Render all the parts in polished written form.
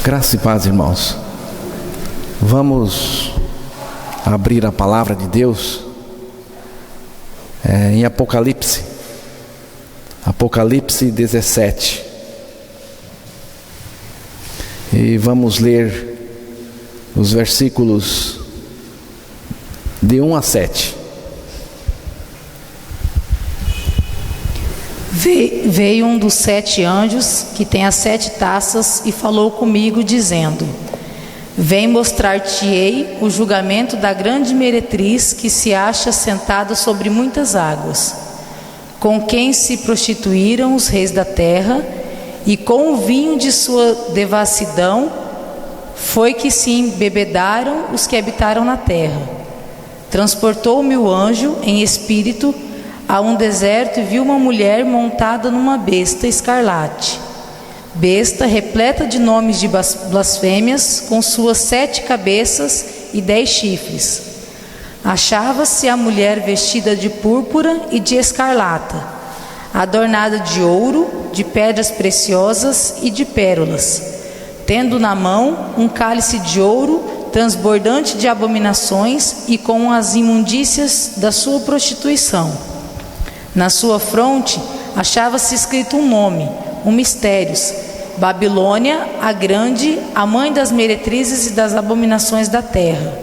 Graça e paz, irmãos. Vamos abrir a palavra de Deus em Apocalipse 17. E vamos ler os versículos de 1 a 7. Veio um dos 7 anjos que tem as 7 taças e falou comigo dizendo: Vem mostrar-te-ei o julgamento da grande meretriz que se acha sentada sobre muitas águas, com quem se prostituíram os reis da terra, e com o vinho de sua devassidão foi que se embebedaram os que habitaram na terra. Transportou-me o anjo em espírito a um deserto e viu uma mulher montada numa besta escarlate, besta repleta de nomes de blasfêmias, com suas 7 cabeças e 10 chifres. Achava-se a mulher vestida de púrpura e de escarlata, adornada de ouro, de pedras preciosas e de pérolas, tendo na mão um cálice de ouro transbordante de abominações e com as imundícias da sua prostituição. Na sua fronte achava-se escrito um nome, um mistérios: Babilônia, a grande, a mãe das meretrizes e das abominações da terra.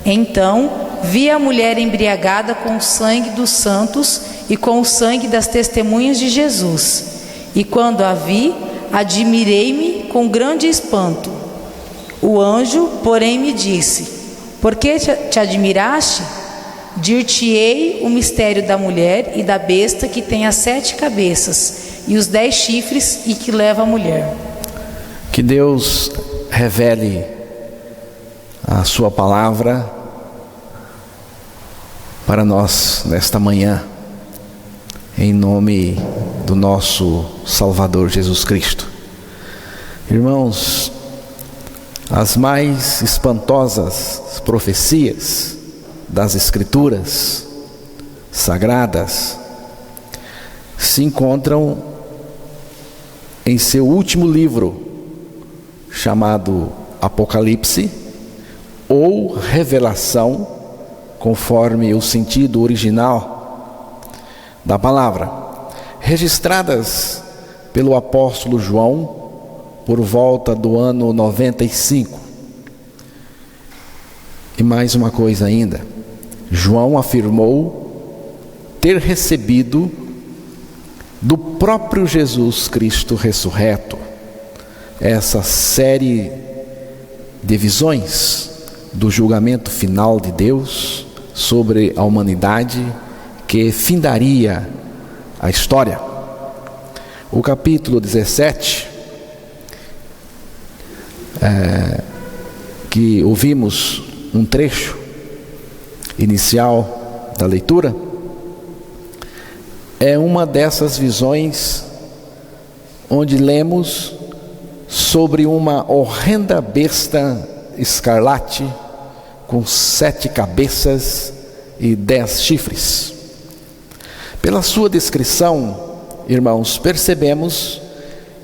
Então vi a mulher embriagada com o sangue dos santos e com o sangue das testemunhas de Jesus. E quando a vi, admirei-me com grande espanto. O anjo, porém, me disse: Por que te admiraste? Dir-te-ei o mistério da mulher e da besta que tem as 7 cabeças e os 10 chifres e que leva a mulher. Que Deus revele a sua palavra para nós nesta manhã, em nome do nosso Salvador Jesus Cristo. Irmãos, as mais espantosas profecias das Escrituras Sagradas se encontram em seu último livro, chamado Apocalipse, ou Revelação, conforme o sentido original da palavra, registradas pelo apóstolo João por volta do ano 95. E mais uma coisa ainda: João afirmou ter recebido do próprio Jesus Cristo ressurreto essa série de visões do julgamento final de Deus sobre a humanidade que findaria a história. O capítulo 17, que ouvimos um trecho inicial da leitura, é uma dessas visões onde lemos sobre uma horrenda besta escarlate com 7 cabeças e 10 chifres. Pela sua descrição, irmãos, percebemos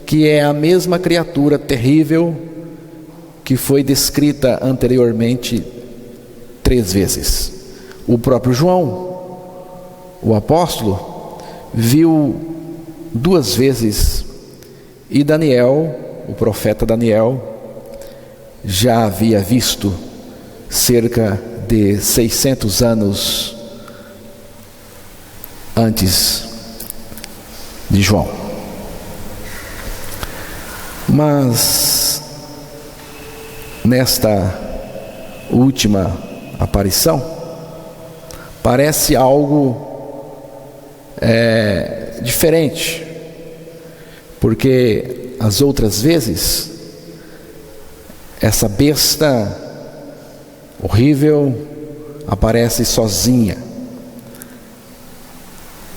que é a mesma criatura terrível que foi descrita anteriormente 3 vezes. O próprio João, o apóstolo, viu 2 vezes, e Daniel, o profeta Daniel, já havia visto cerca de 600 anos antes de João. Mas nesta última aparição, parece algo diferente, porque as outras vezes essa besta horrível aparece sozinha,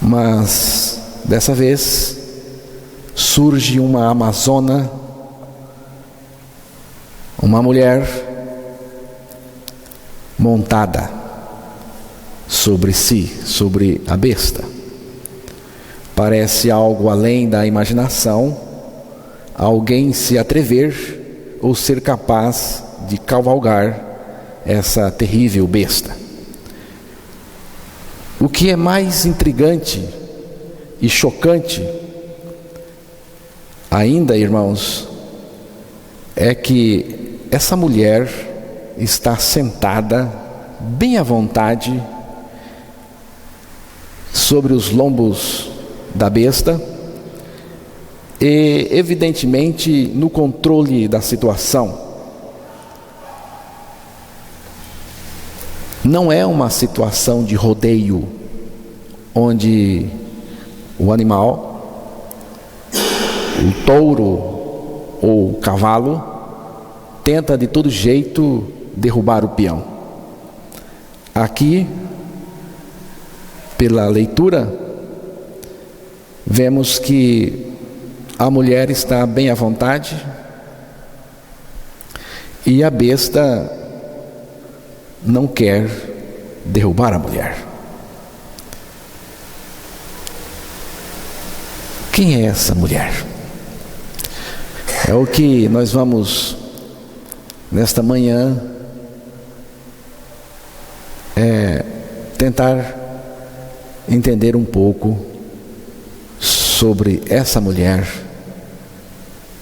mas dessa vez surge uma amazona, uma mulher montada sobre si, sobre a besta. Parece algo além da imaginação, alguém se atrever ou ser capaz de cavalgar essa terrível besta. O que é mais intrigante e chocante ainda, irmãos, é que essa mulher está sentada bem à vontade sobre os lombos da besta e evidentemente no controle da situação. Não é uma situação de rodeio, onde o animal, o touro ou o cavalo, tenta de todo jeito derrubar o peão. Aqui, pela leitura, vemos que a mulher está bem à vontade e a besta não quer derrubar a mulher. Quem é essa mulher? É o que nós vamos, nesta manhã, tentar entender um pouco sobre essa mulher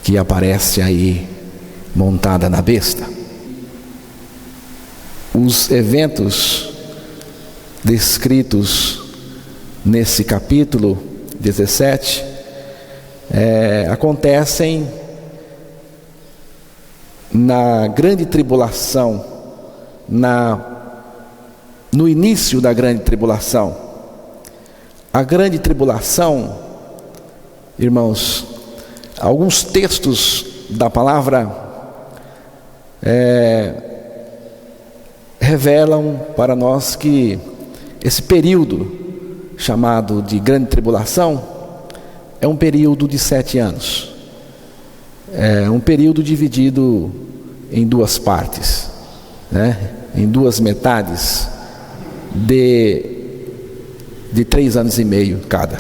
que aparece aí montada na besta. Os eventos descritos nesse capítulo 17 acontecem na grande tribulação, no início da grande tribulação. A grande tribulação, irmãos, alguns textos da palavra revelam para nós que esse período chamado de grande tribulação é um período de 7 anos. É um período dividido em duas partes, em duas metades de 3 anos e meio cada.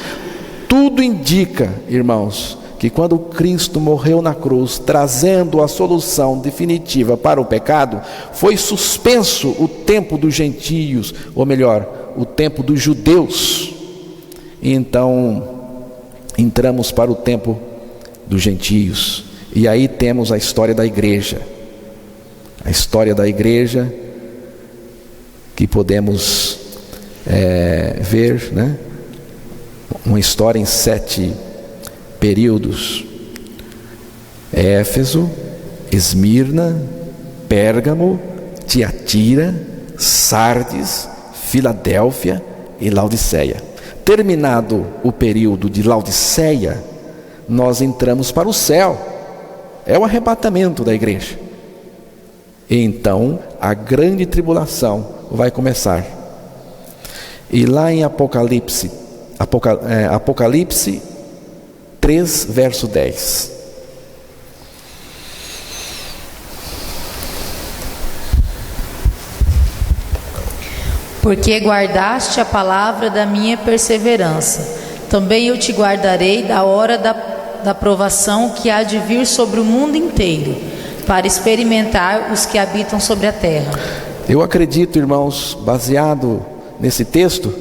Tudo indica, irmãos, que quando Cristo morreu na cruz, trazendo a solução definitiva para o pecado, foi suspenso o tempo dos gentios, ou melhor, o tempo dos judeus. E então entramos para o tempo dos gentios. E aí temos a história da igreja. A história da igreja que podemos ver, uma história em 7 períodos: Éfeso, Esmirna, Pérgamo, Tiatira, Sardes, Filadélfia e Laodiceia. Terminado o período de Laodiceia, nós entramos para o céu. É o arrebatamento da igreja. E então a grande tribulação vai começar. E lá em Apocalipse 3, verso 10. Porque guardaste a palavra da minha perseverança, também eu te guardarei da hora da provação que há de vir sobre o mundo inteiro, para experimentar os que habitam sobre a terra. Eu acredito, irmãos, baseado nesse texto,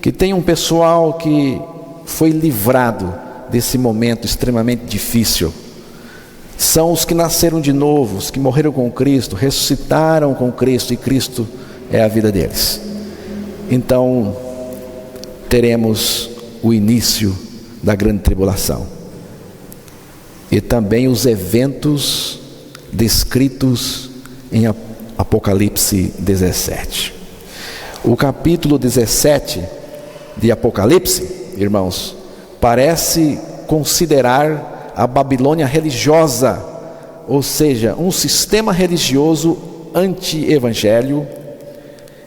que tem um pessoal que foi livrado desse momento extremamente difícil. São os que nasceram de novo, os que morreram com Cristo, ressuscitaram com Cristo, e Cristo é a vida deles. Então teremos o início da grande tribulação e também os eventos descritos em Apocalipse 17. O capítulo 17 de Apocalipse, irmãos, parece considerar a Babilônia religiosa, ou seja, um sistema religioso anti-evangelho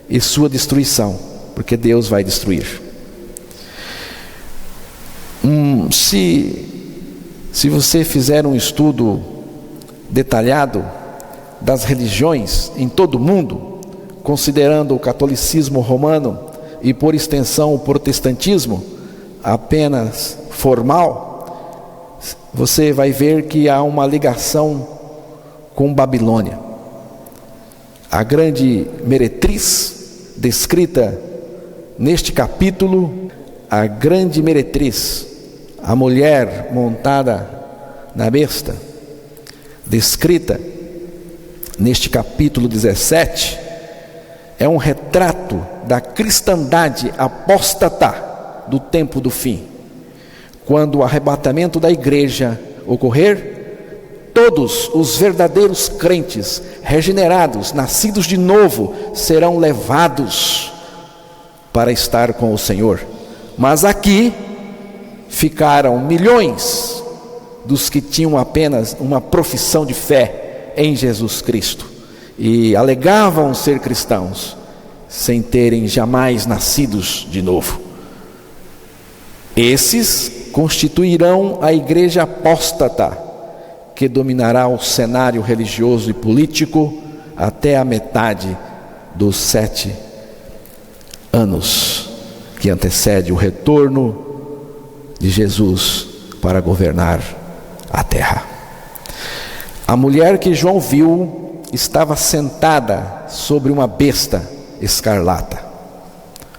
e sua destruição, porque Deus vai destruir. Se você fizer um estudo detalhado das religiões em todo o mundo, considerando o catolicismo romano e por extensão o protestantismo apenas formal, você vai ver que há uma ligação com Babilônia. A grande meretriz descrita neste capítulo, a grande meretriz, a mulher montada na besta, descrita neste capítulo 17, é um retrato da cristandade apóstata do tempo do fim. Quando o arrebatamento da igreja ocorrer, todos os verdadeiros crentes, regenerados, nascidos de novo, serão levados para estar com o Senhor. Mas aqui ficaram milhões dos que tinham apenas uma profissão de fé em Jesus Cristo e alegavam ser cristãos sem terem nascidos de novo. Esses constituirão a igreja apóstata, que dominará o cenário religioso e político até a metade dos 7 anos que antecede o retorno de Jesus para governar a terra. A mulher que João viu estava sentada sobre uma besta escarlata,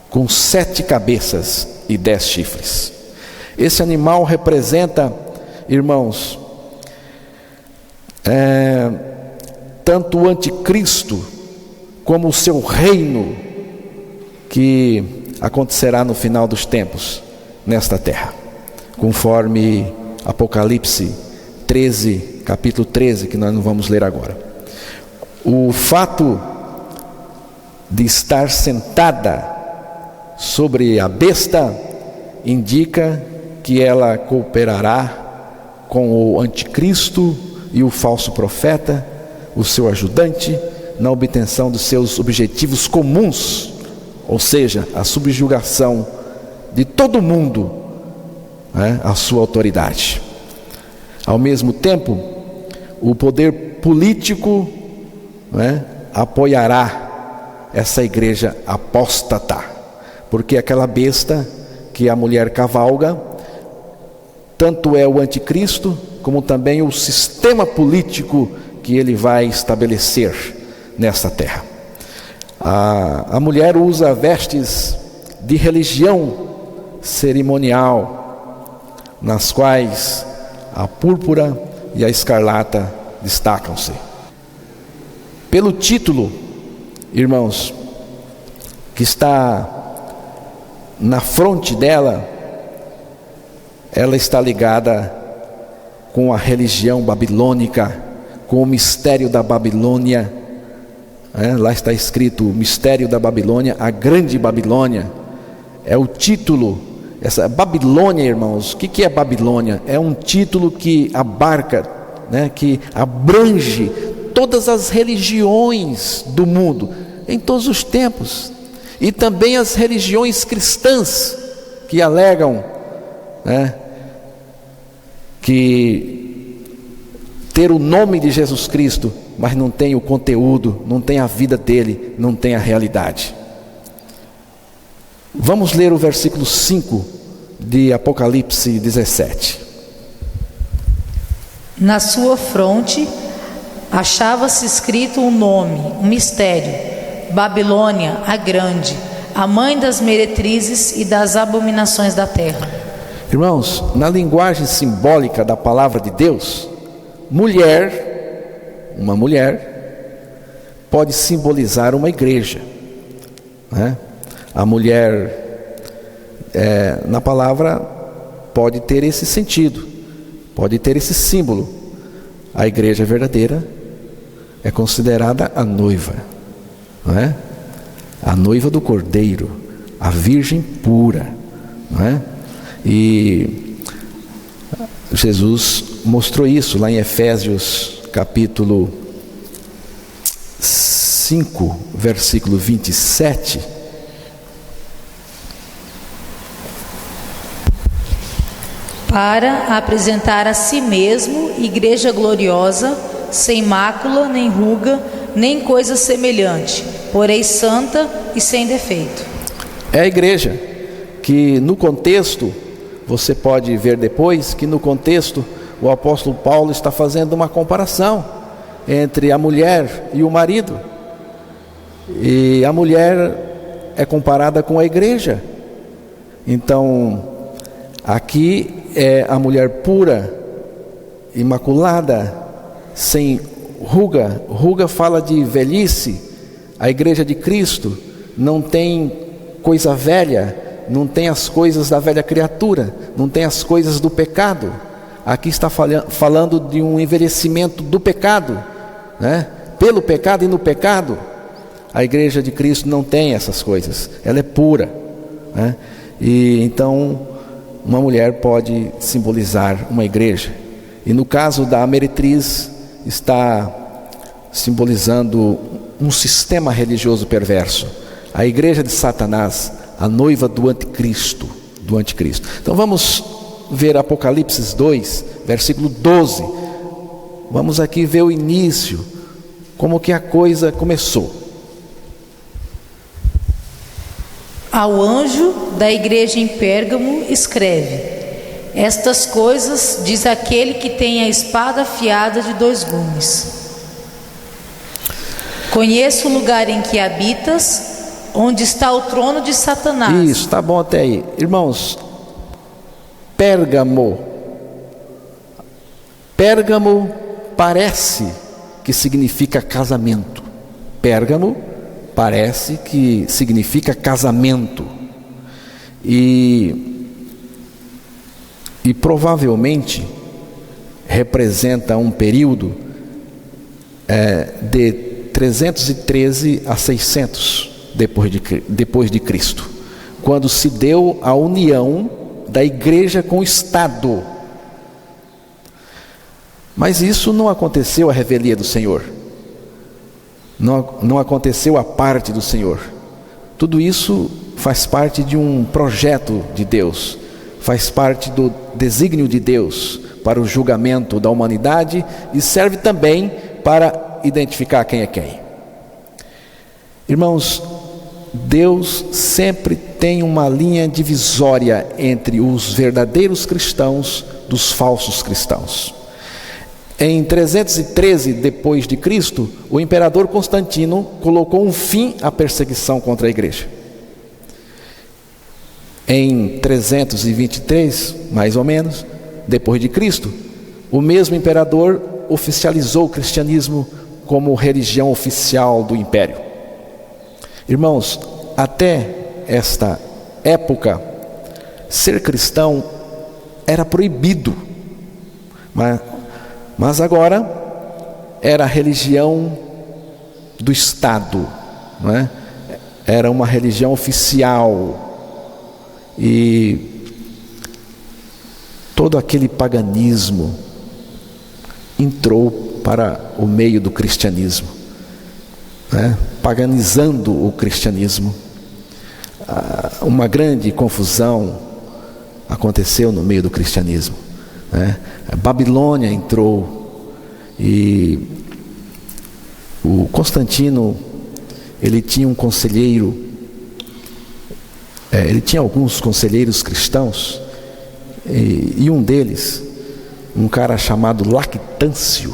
com 7 cabeças e 10 chifres. Esse animal representa, irmãos, tanto o anticristo como o seu reino que acontecerá no final dos tempos nesta terra, conforme Apocalipse 13, capítulo 13, que nós não vamos ler agora. O fato de estar sentada sobre a besta indica que ela cooperará com o anticristo e o falso profeta, o seu ajudante, na obtenção dos seus objetivos comuns, ou seja, a subjugação de todo mundo, à sua autoridade. Ao mesmo tempo, o poder político apoiará essa igreja apóstata, porque aquela besta que a mulher cavalga, tanto é o anticristo, como também o sistema político que ele vai estabelecer nesta terra. A mulher usa vestes de religião cerimonial, nas quais a púrpura e a escarlata destacam-se. Pelo título, irmãos, que está na fronte dela, ela está ligada com a religião babilônica, com o mistério da Babilônia. Lá está escrito o mistério da Babilônia, a grande Babilônia. É o título. Essa Babilônia, irmãos, o que é Babilônia? É um título que abarca, que abrange todas as religiões do mundo, em todos os tempos, e também as religiões cristãs que alegam que ter o nome de Jesus Cristo, mas não tem o conteúdo, não tem a vida dele, não tem a realidade. Vamos ler o versículo 5 de Apocalipse 17. Na sua fronte achava-se escrito um nome, um mistério: Babilônia, a grande, a mãe das meretrizes e das abominações da terra. Irmãos, na linguagem simbólica da palavra de Deus, uma mulher pode simbolizar uma igreja, A mulher, na palavra, pode ter esse sentido, pode ter esse símbolo. A igreja verdadeira é considerada a noiva, A noiva do Cordeiro, a virgem pura, E Jesus mostrou isso lá em Efésios capítulo 5, versículo 27. Para apresentar a si mesmo igreja gloriosa, sem mácula, nem ruga, nem coisa semelhante, porém santa e sem defeito. É a igreja que no contexto, você pode ver depois que no contexto o apóstolo Paulo está fazendo uma comparação entre a mulher e o marido. E a mulher é comparada com a igreja. Então, aqui é a mulher pura, imaculada, sem ruga. Ruga fala de velhice. A igreja de Cristo não tem coisa velha, não tem as coisas da velha criatura, não tem as coisas do pecado. Aqui está falando de um envelhecimento do pecado, né? Pelo pecado e no pecado. A igreja de Cristo não tem essas coisas, ela é pura, né? E então uma mulher pode simbolizar uma igreja. E no caso da meretriz, está simbolizando um sistema religioso perverso, a igreja de Satanás, a noiva do anticristo, Então vamos ver Apocalipse 2, versículo 12. Vamos aqui ver o início, como que a coisa começou. Ao anjo da igreja em Pérgamo escreve: estas coisas diz aquele que tem a espada afiada de 2 gumes. Conheço o lugar em que habitas, onde está o trono de Satanás. Isso, tá bom até aí. Irmãos, Pérgamo parece que significa casamento. Pérgamo parece que significa casamento. E provavelmente representa um período de 313 a 600 depois de Cristo, quando se deu a união da igreja com o Estado. Mas isso não aconteceu à revelia do Senhor, não aconteceu à parte do Senhor. Tudo isso faz parte de um projeto de Deus, faz parte do desígnio de Deus para o julgamento da humanidade e serve também para identificar quem é quem. Irmãos, Deus sempre tem uma linha divisória entre os verdadeiros cristãos dos falsos cristãos. Em 313 depois de Cristo, o imperador Constantino colocou um fim à perseguição contra a igreja. Em 323, mais ou menos, depois de Cristo, o mesmo imperador oficializou o cristianismo como religião oficial do império. Irmãos, até esta época, ser cristão era proibido, mas agora era a religião do Estado, não é? Era uma religião oficial. E todo aquele paganismo entrou para o meio do cristianismo, né? Paganizando o cristianismo. Uma grande confusão aconteceu no meio do cristianismo, né? A Babilônia entrou e o Constantino, ele tinha um conselheiro, ele tinha alguns conselheiros cristãos, e um deles, um cara chamado Lactâncio,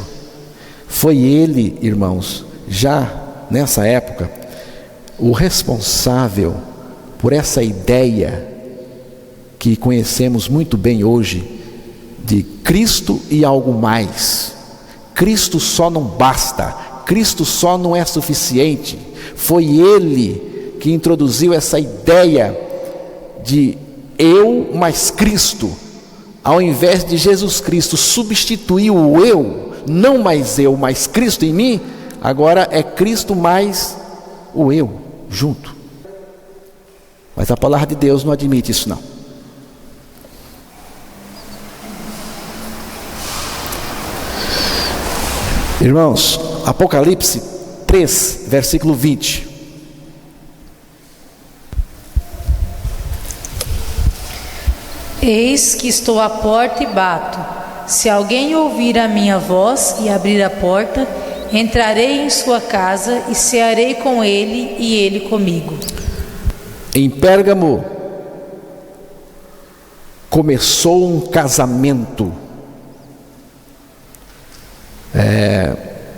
foi ele, irmãos, já nessa época, o responsável por essa ideia que conhecemos muito bem hoje, de Cristo e algo mais. Cristo só não basta, Cristo só não é suficiente. Foi ele que introduziu essa ideia de eu mais Cristo, ao invés de Jesus Cristo substituir o eu, não mais eu, mais Cristo em mim, agora é Cristo mais o eu junto. Mas a palavra de Deus não admite isso não. Irmãos, Apocalipse 3, versículo 20. Eis que estou à porta e bato. Se alguém ouvir a minha voz e abrir a porta, entrarei em sua casa e cearei com ele e ele comigo. Em Pérgamo começou um casamento.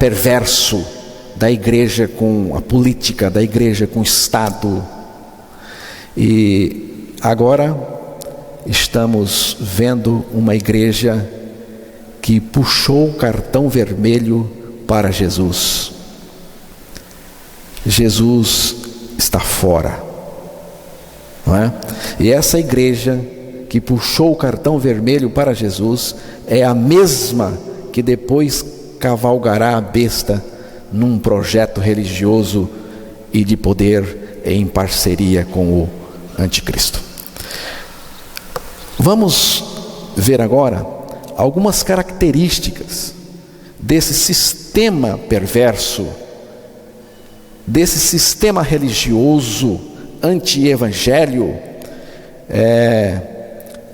perverso da igreja com a política, da igreja com o Estado. E agora estamos vendo uma igreja que puxou o cartão vermelho para Jesus. Jesus está fora, não é? E essa igreja que puxou o cartão vermelho para Jesus é a mesma que depois cavalgará a besta num projeto religioso e de poder em parceria com o anticristo. Vamos ver agora algumas características desse sistema perverso, desse sistema religioso anti-evangelho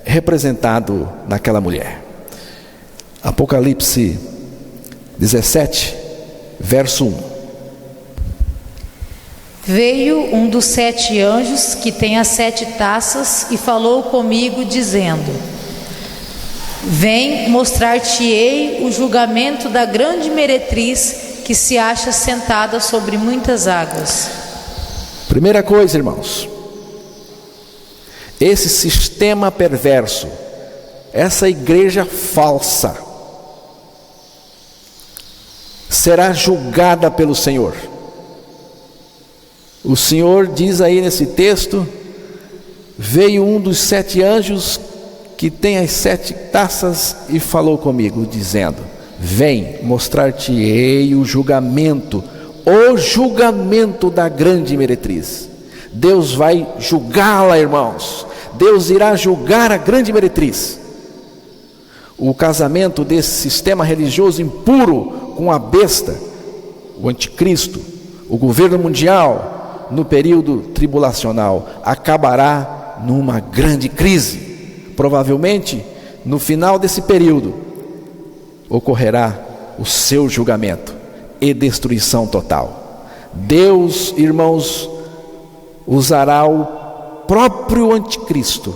representado naquela mulher. Apocalipse 17, verso 1. Veio um dos 7 anjos que tem as 7 taças e falou comigo dizendo: Vem, mostrar-te-ei o julgamento da grande meretriz que se acha sentada sobre muitas águas. Primeira coisa, irmãos, esse sistema perverso, essa igreja falsa, será julgada pelo Senhor. O Senhor diz aí nesse texto: veio um dos 7 anjos que tem as 7 taças e falou comigo dizendo: vem, mostrar-te-ei o julgamento da grande meretriz. Deus vai julgá-la, irmãos. Deus irá julgar a grande meretriz. O casamento desse sistema religioso impuro com a besta, o anticristo, o governo mundial, no período tribulacional, acabará numa grande crise. Provavelmente, no final desse período, ocorrerá o seu julgamento e destruição total. Deus, irmãos, usará o próprio anticristo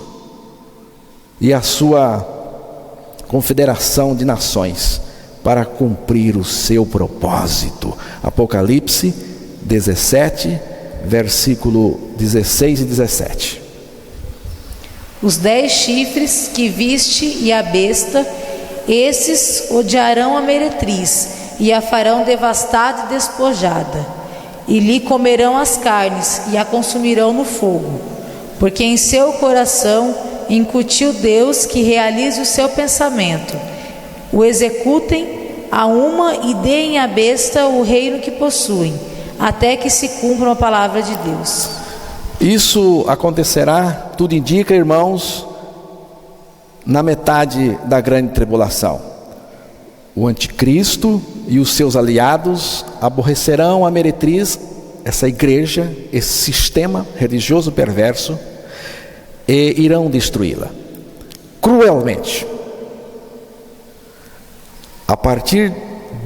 e a sua confederação de nações para cumprir o seu propósito. Apocalipse 17, versículo 16 e 17. Os 10 chifres que viste e a besta, esses odiarão a meretriz e a farão devastada e despojada, e lhe comerão as carnes e a consumirão no fogo, porque em seu coração incutiu Deus que realize o seu pensamento. O executem a uma e deem à besta o reino que possuem, até que se cumpra a palavra de Deus. Isso acontecerá, tudo indica, irmãos, na metade da grande tribulação. O anticristo e os seus aliados aborrecerão a meretriz, essa igreja, esse sistema religioso perverso, e irão destruí-la cruelmente. A partir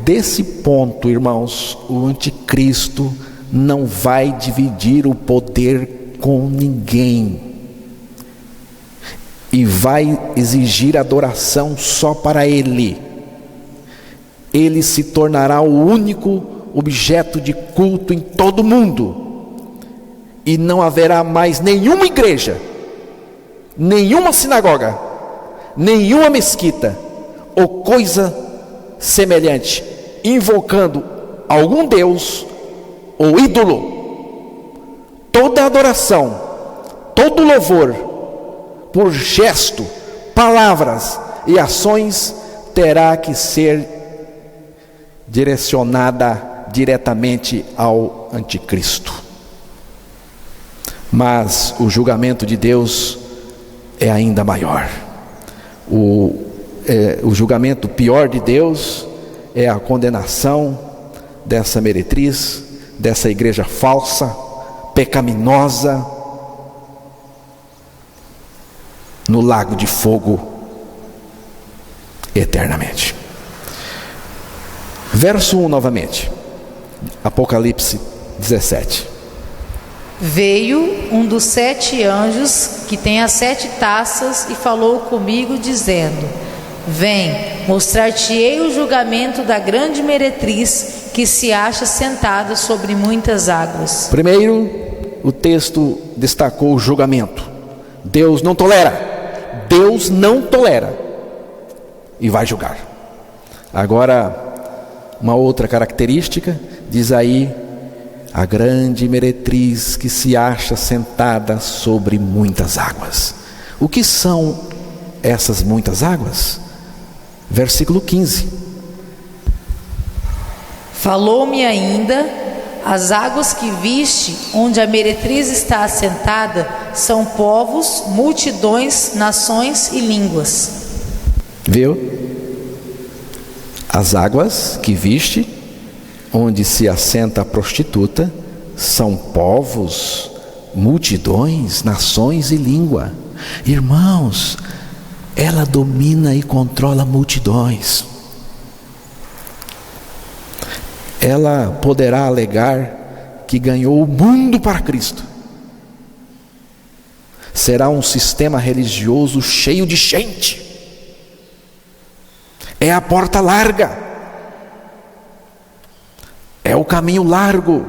desse ponto, irmãos, o anticristo não vai dividir o poder com ninguém e vai exigir adoração só para ele. Ele se tornará o único objeto de culto em todo o mundo, e não haverá mais nenhuma igreja, nenhuma sinagoga, nenhuma mesquita ou coisa semelhante invocando algum deus ou ídolo. Toda adoração, todo louvor, por gesto, palavras e ações, terá que ser direcionada diretamente ao anticristo. Mas o julgamento de Deus é ainda maior. O julgamento pior de Deus é a condenação dessa meretriz, dessa igreja falsa, pecaminosa, no lago de fogo eternamente. Verso 1 novamente, Apocalipse 17. Veio um dos 7 anjos que tem as 7 taças e falou comigo dizendo: Vem, mostrar-te-ei o julgamento da grande meretriz que se acha sentada sobre muitas águas. Primeiro, o texto destacou o julgamento. Deus não tolera. Deus não tolera. E vai julgar. Agora, uma outra característica, diz aí, a grande meretriz que se acha sentada sobre muitas águas. O que são essas muitas águas? Versículo 15. Falou-me ainda: as águas que viste, onde a meretriz está assentada, são povos, multidões, nações e línguas. Viu? As águas que viste, onde se assenta a prostituta, são povos, multidões, nações e língua. Irmãos, ela domina e controla multidões. Ela poderá alegar que ganhou o mundo para Cristo. Será um sistema religioso cheio de gente. É a porta larga. É o caminho largo.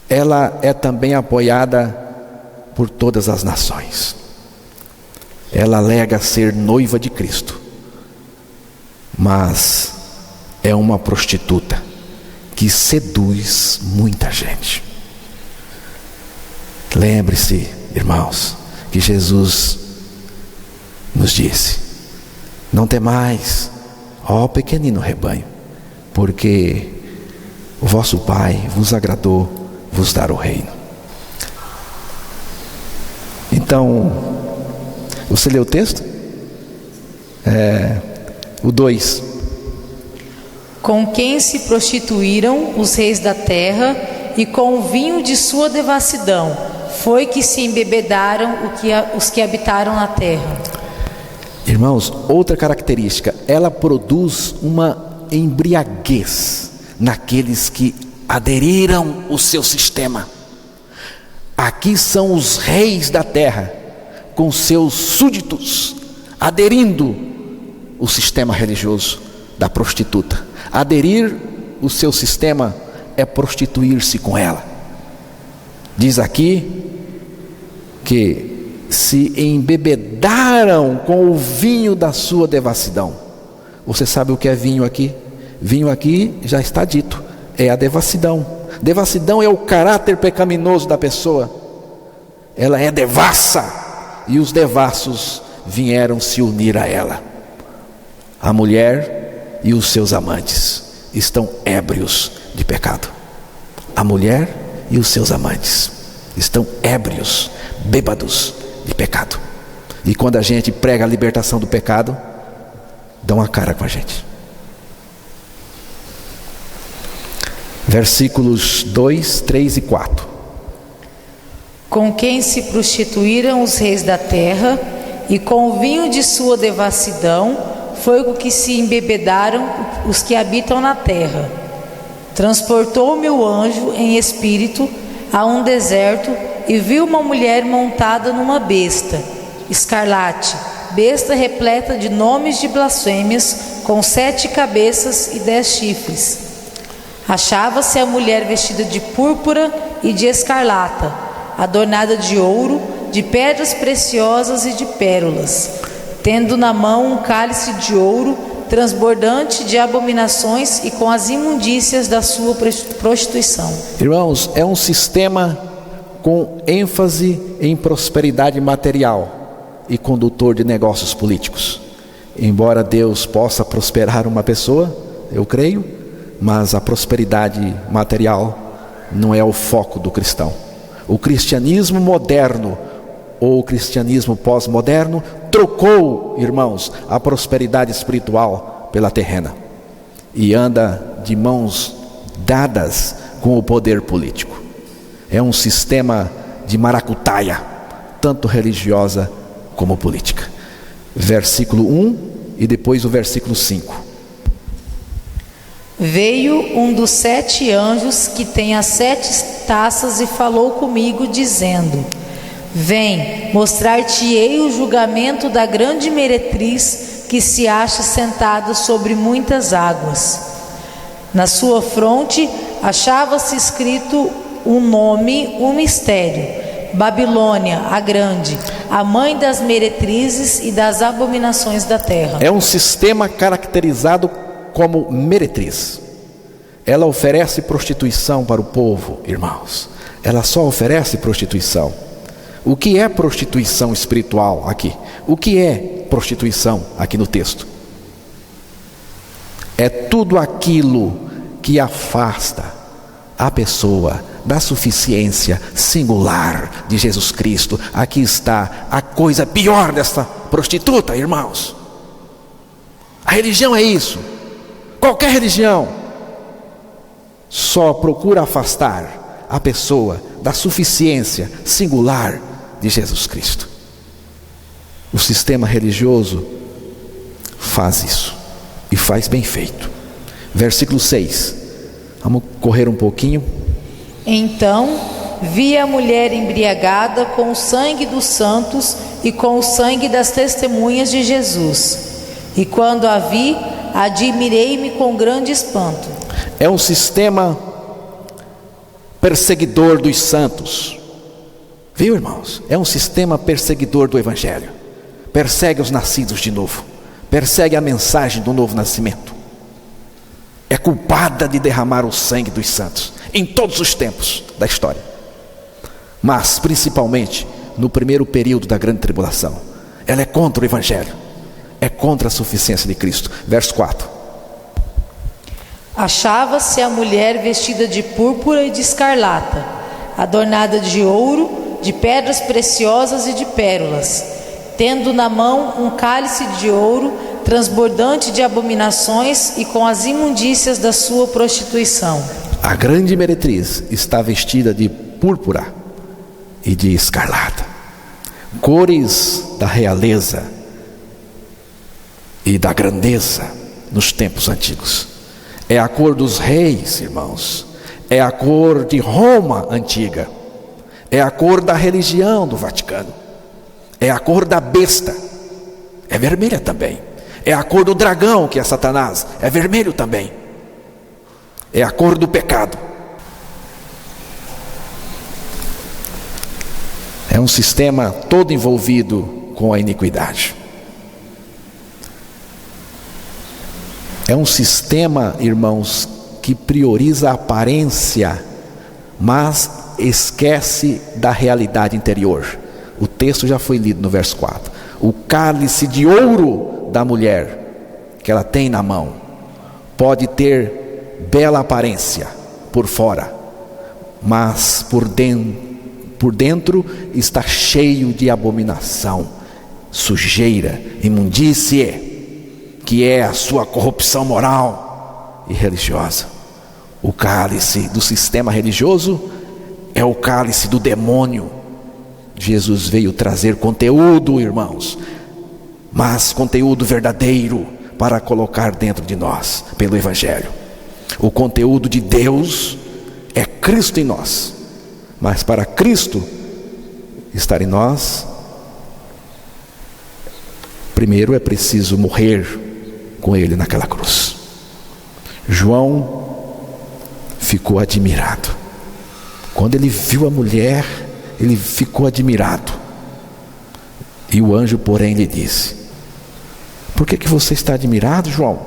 Ela é também apoiada por todas as nações. Ela alega ser noiva de Cristo, mas é uma prostituta que seduz muita gente. Lembre-se, irmãos, que Jesus nos disse: não temais, ó pequenino rebanho, porque o vosso Pai vos agradou vos dar o reino. Então, você leu o texto? O 2. Com quem se prostituíram os reis da terra, e com o vinho de sua devassidão foi que se embebedaram os que habitaram na terra. Irmãos, outra característica, ela produz uma embriaguez naqueles que aderiram ao seu sistema. Aqui são os reis da terra, com seus súditos, aderindo o sistema religioso da prostituta. Aderir o seu sistema é prostituir-se com ela. Diz aqui que se embebedaram com o vinho da sua devassidão. Você sabe o que é vinho aqui? Vinho aqui já está dito, é a devassidão. Devassidão é o caráter pecaminoso da pessoa. Ela é devassa, e os devassos vieram se unir a ela. A mulher e os seus amantes estão ébrios de pecado. A mulher e os seus amantes estão ébrios, bêbados de pecado. E quando a gente prega a libertação do pecado, dão a cara com a gente. Versículos 2, 3 e 4. Com quem se prostituíram os reis da terra, e com o vinho de sua devassidão foi com que se embebedaram os que habitam na terra. Transportou-me o anjo em espírito a um deserto, e vi uma mulher montada numa besta, escarlate, besta repleta de nomes de blasfêmias, com 7 cabeças e 10 chifres. Achava-se a mulher vestida de púrpura e de escarlata, adornada de ouro, de pedras preciosas e de pérolas, tendo na mão um cálice de ouro, transbordante de abominações e com as imundícias da sua prostituição. Irmãos, é um sistema com ênfase em prosperidade material e condutor de negócios políticos. Embora Deus possa prosperar uma pessoa, eu creio, mas a prosperidade material não é o foco do cristão. O cristianismo moderno ou o cristianismo pós-moderno trocou, irmãos, a prosperidade espiritual pela terrena e anda de mãos dadas com o poder político. É um sistema de maracutaia, tanto religiosa como política. Versículo 1 e depois o versículo 5. Veio um dos 7 anjos que tem as 7 taças e falou comigo, dizendo: Vem, mostrar-te-ei o julgamento da grande meretriz que se acha sentada sobre muitas águas. Na sua fronte achava-se escrito um nome, um mistério: Babilônia, a Grande, a mãe das meretrizes e das abominações da terra. É um sistema caracterizado como meretriz. Ela oferece prostituição para o povo, irmãos. Ela só oferece prostituição. O que é prostituição espiritual aqui? O que é prostituição aqui no texto? É tudo aquilo que afasta a pessoa da suficiência singular de Jesus Cristo. Aqui está a coisa pior dessa prostituta, irmãos. A religião é isso. Qualquer religião só procura afastar a pessoa da suficiência singular de Jesus Cristo. O sistema religioso faz isso, e faz bem feito. Versículo 6, vamos correr um pouquinho. Então vi a mulher embriagada com o sangue dos santos e com o sangue das testemunhas de Jesus. E quando a vi, admirei-me com grande espanto. É um sistema perseguidor dos santos. Viu, irmãos? É um sistema perseguidor do Evangelho. Persegue os nascidos de novo. Persegue a mensagem do novo nascimento. É culpada de derramar o sangue dos santos em todos os tempos da história, mas principalmente no primeiro período da grande tribulação. Ela é contra o Evangelho, é contra a suficiência de Cristo. Verso 4. Achava-se a mulher vestida de púrpura e de escarlata, adornada de ouro, de pedras preciosas e de pérolas, tendo na mão um cálice de ouro transbordante de abominações e com as imundícias da sua prostituição. A grande meretriz está vestida de púrpura e de escarlata, cores da realeza e da grandeza nos tempos antigos. É a cor dos reis, irmãos. É a cor de Roma antiga. É a cor da religião do Vaticano. É a cor da besta. É vermelha também. É a cor do dragão, que é Satanás. É vermelho também. É a cor do pecado. É um sistema todo envolvido com a iniquidade. É um sistema, irmãos, que prioriza a aparência, mas esquece da realidade interior. O texto já foi lido no verso 4. O cálice de ouro da mulher que ela tem na mão pode ter bela aparência por fora, mas por dentro está cheio de abominação, sujeira, imundície, que é a sua corrupção moral e religiosa. O cálice do sistema religioso é o cálice do demônio. Jesus veio trazer conteúdo, irmãos, mas conteúdo verdadeiro para colocar dentro de nós pelo Evangelho. O conteúdo de Deus é Cristo em nós, mas para Cristo estar em nós, primeiro é preciso morrer com Ele naquela cruz. João ficou admirado. Quando ele viu a mulher, ele ficou admirado. E o anjo, porém, lhe disse: por que você está admirado, João?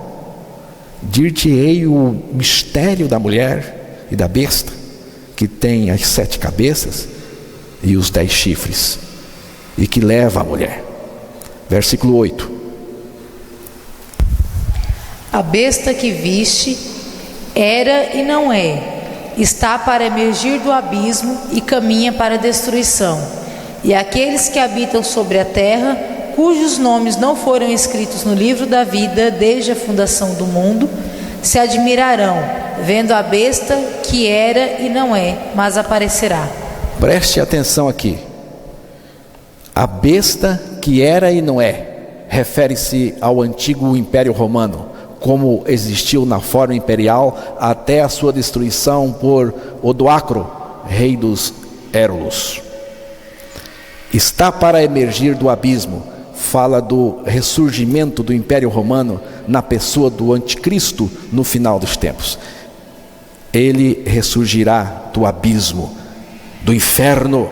Dir-te-ei o mistério da mulher e da besta, que tem as 7 cabeças e os 10 chifres, e que leva a mulher. Versículo 8. A besta que viste era e não é, está para emergir do abismo e caminha para a destruição. E aqueles que habitam sobre a terra, cujos nomes não foram escritos no livro da vida desde a fundação do mundo, se admirarão, vendo a besta que era e não é, mas aparecerá. Preste atenção aqui. A besta que era e não é, refere-se ao antigo Império Romano, como existiu na forma imperial até a sua destruição por Odoacro, rei dos Érulos. está para emergir do abismo. Fala do ressurgimento do Império Romano na pessoa do Anticristo no final dos tempos. Ele ressurgirá do abismo, do inferno,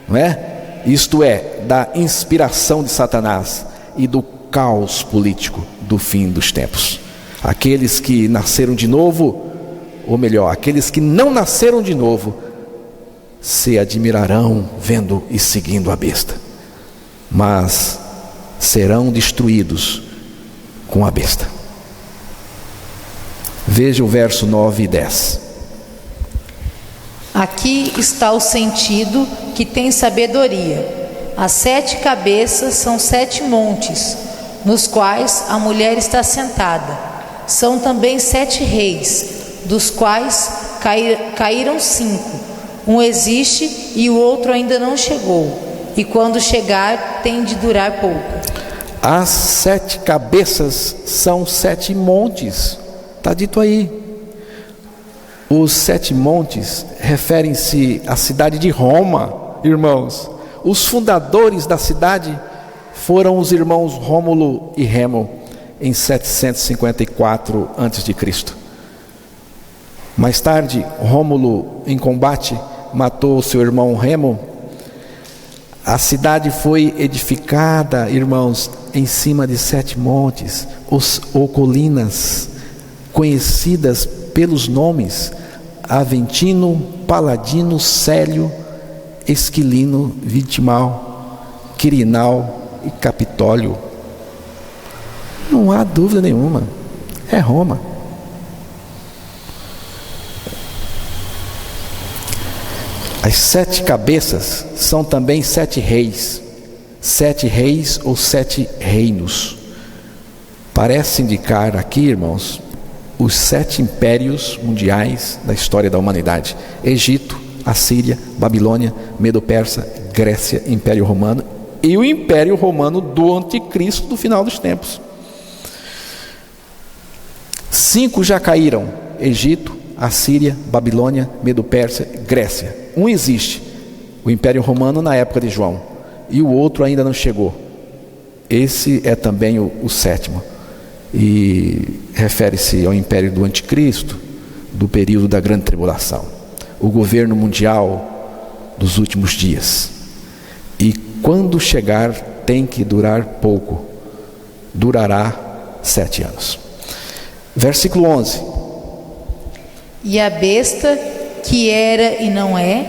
não é? Isto é, da inspiração de Satanás e do caos político do fim dos tempos. Aqueles que nasceram de novo, ou melhor, aqueles que não nasceram de novo, se admirarão vendo e seguindo a besta, mas serão destruídos com a besta. Veja o verso 9 e 10. Aqui está o sentido que tem sabedoria. As 7 cabeças são 7 montes, nos quais a mulher está sentada. São também 7 reis, dos quais caíram 5. Um existe e o outro ainda não chegou, e quando chegar tem de durar pouco. As 7 cabeças são 7 montes, está dito aí. Os 7 montes referem-se à cidade de Roma, irmãos. Os fundadores da cidade foram os irmãos Rômulo e Remo, em 754 a.C. Mais tarde, Rômulo, em combate, matou seu irmão Remo. A cidade foi edificada, irmãos, em cima de 7 montes, ou colinas, conhecidas pelos nomes Aventino, Paladino, Célio, Esquilino, Vitimal, Quirinal e Capitólio. Não há dúvida nenhuma, é Roma. As 7 cabeças são também 7 reis. 7 reis ou 7 reinos. Parece indicar aqui, irmãos, os 7 impérios mundiais da história da humanidade: Egito, Assíria, Babilônia, Medo-Persa, Grécia, Império Romano e o Império Romano do Anticristo do final dos tempos. 5 já caíram: Egito, Assíria, Babilônia, Medo-Persa, Grécia. Um existe, o Império Romano na época de João, e o outro ainda não chegou. Esse é também o 7º, e refere-se ao Império do Anticristo, do período da Grande Tribulação, o governo mundial dos últimos dias. E quando chegar tem que durar pouco, durará 7 anos. Versículo 11. E a besta, que era e não é,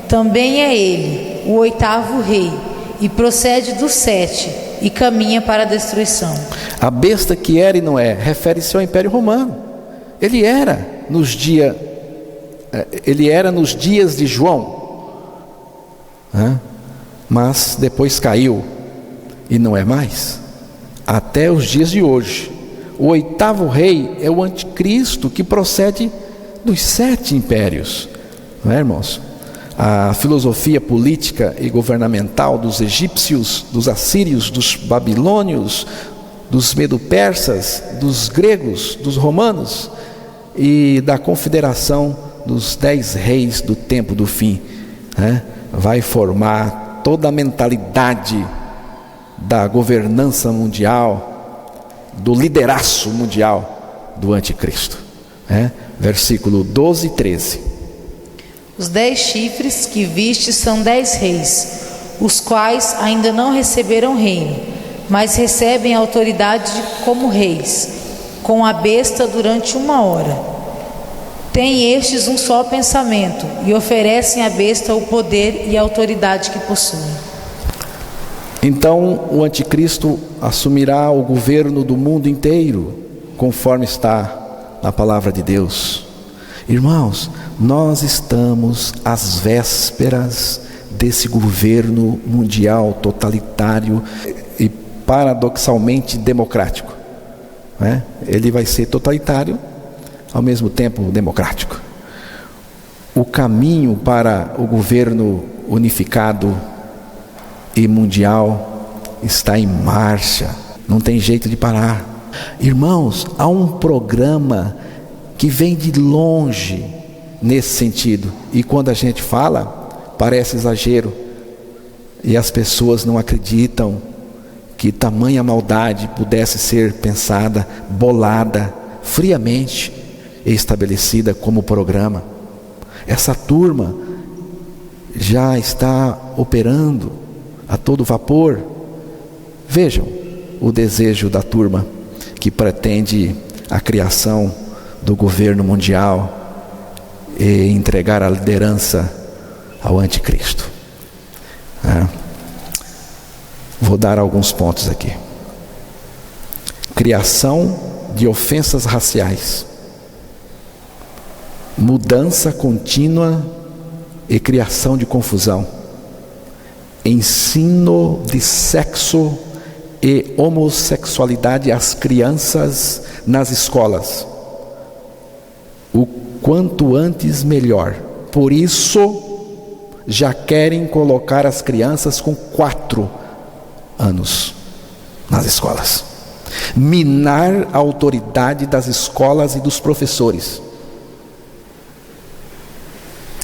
também é ele, o 8º rei, e procede do 7, e caminha para a destruição. A besta que era e não é, refere-se ao Império Romano. Ele era nos dias de João, mas depois caiu e não é mais, até os dias de hoje. O 8º rei é o anticristo, que procede dos 7 impérios, não é, irmãos? A filosofia política e governamental dos egípcios, dos assírios, dos babilônios, dos medo-persas, dos gregos, dos romanos e da confederação dos 10 reis do tempo do fim, vai formar toda a mentalidade da governança mundial, do lideraço mundial do anticristo. Versículo 12 e 13. Os 10 chifres que viste são 10 reis, os quais ainda não receberam reino, mas recebem autoridade como reis, com a besta durante 1 hora. Têm estes um só pensamento, e oferecem à besta o poder e a autoridade que possuem. Então o anticristo assumirá o governo do mundo inteiro, conforme está na palavra de Deus. Irmãos, nós estamos às vésperas desse governo mundial totalitário e paradoxalmente democrático. Ele vai ser totalitário, ao mesmo tempo democrático. O caminho para o governo unificado e mundial está em marcha, não tem jeito de parar. Irmãos, há um programa que vem de longe nesse sentido, e quando a gente fala, parece exagero, e as pessoas não acreditam que tamanha maldade pudesse ser pensada, bolada, friamente estabelecida como programa. Essa turma já está operando a todo vapor. Vejam o desejo da turma que pretende a criação do governo mundial e entregar a liderança ao anticristo. Vou dar alguns pontos aqui. Criação de ofensas raciais, mudança contínua e criação de confusão, ensino de sexo e homossexualidade às crianças nas escolas, o quanto antes melhor. Por isso já querem colocar as crianças com 4 anos nas escolas, minar a autoridade das escolas e dos professores.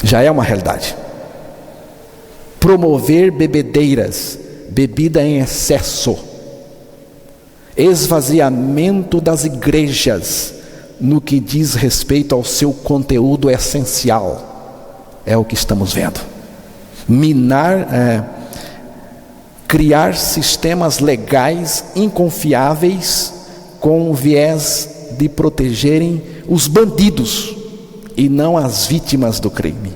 Já é uma realidade. Promover bebedeiras, bebida em excesso, esvaziamento das igrejas no que diz respeito ao seu conteúdo essencial, é o que estamos vendo. Criar sistemas legais inconfiáveis com o viés de protegerem os bandidos e não as vítimas do crime.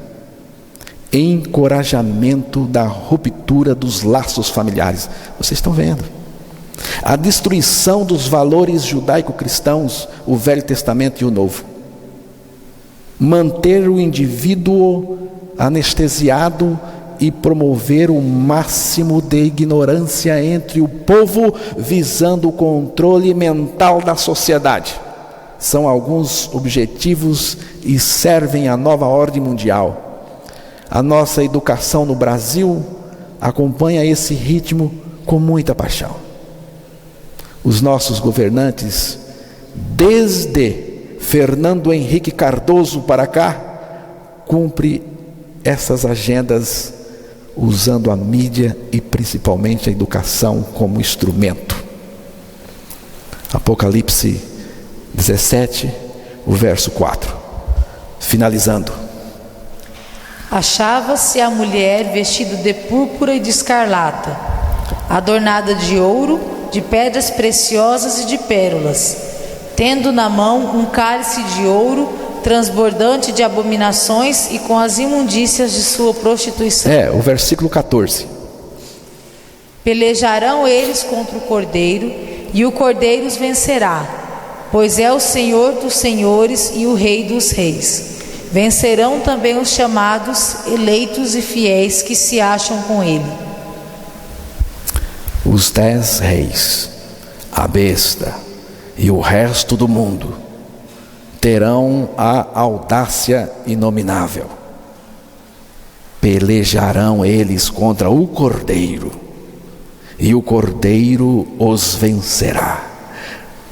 Encorajamento da ruptura dos laços familiares. Vocês estão vendo. A destruição dos valores judaico-cristãos, o Velho Testamento e o Novo. Manter o indivíduo anestesiado e promover o máximo de ignorância entre o povo, visando o controle mental da sociedade. São alguns objetivos e servem à nova ordem mundial. A nossa educação no Brasil acompanha esse ritmo com muita paixão. Os nossos governantes, desde Fernando Henrique Cardoso para cá, cumprem essas agendas usando a mídia e principalmente a educação como instrumento. Apocalipse 17, o verso 4. Finalizando. Achava-se a mulher vestida de púrpura e de escarlata, adornada de ouro, de pedras preciosas e de pérolas, tendo na mão um cálice de ouro transbordante de abominações e com as imundícias de sua prostituição. O versículo 14. Pelejarão eles contra o Cordeiro, e o Cordeiro os vencerá, pois é o Senhor dos senhores e o Rei dos reis. Vencerão também os chamados, eleitos e fiéis que se acham com ele. Os 10 reis, a besta e o resto do mundo terão a audácia inominável. Pelejarão eles contra o Cordeiro, e o Cordeiro os vencerá,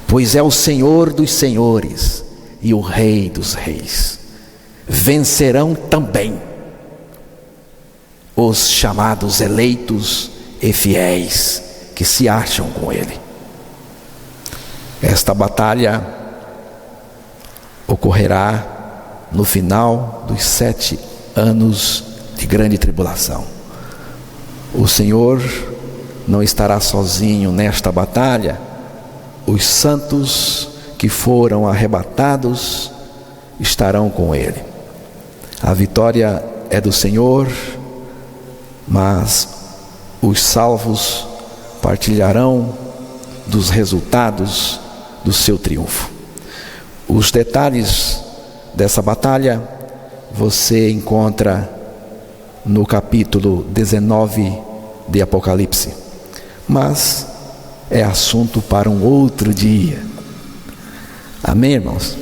pois é o Senhor dos senhores e o Rei dos reis. Vencerão também os chamados eleitos e fiéis que se acham com ele. Esta batalha ocorrerá no final dos 7 anos de grande tribulação. O Senhor não estará sozinho nesta batalha. Os santos que foram arrebatados estarão com ele. A vitória é do Senhor, mas os salvos partilharão dos resultados do seu triunfo. Os detalhes dessa batalha você encontra no capítulo 19 de Apocalipse, mas é assunto para um outro dia. Amém, irmãos?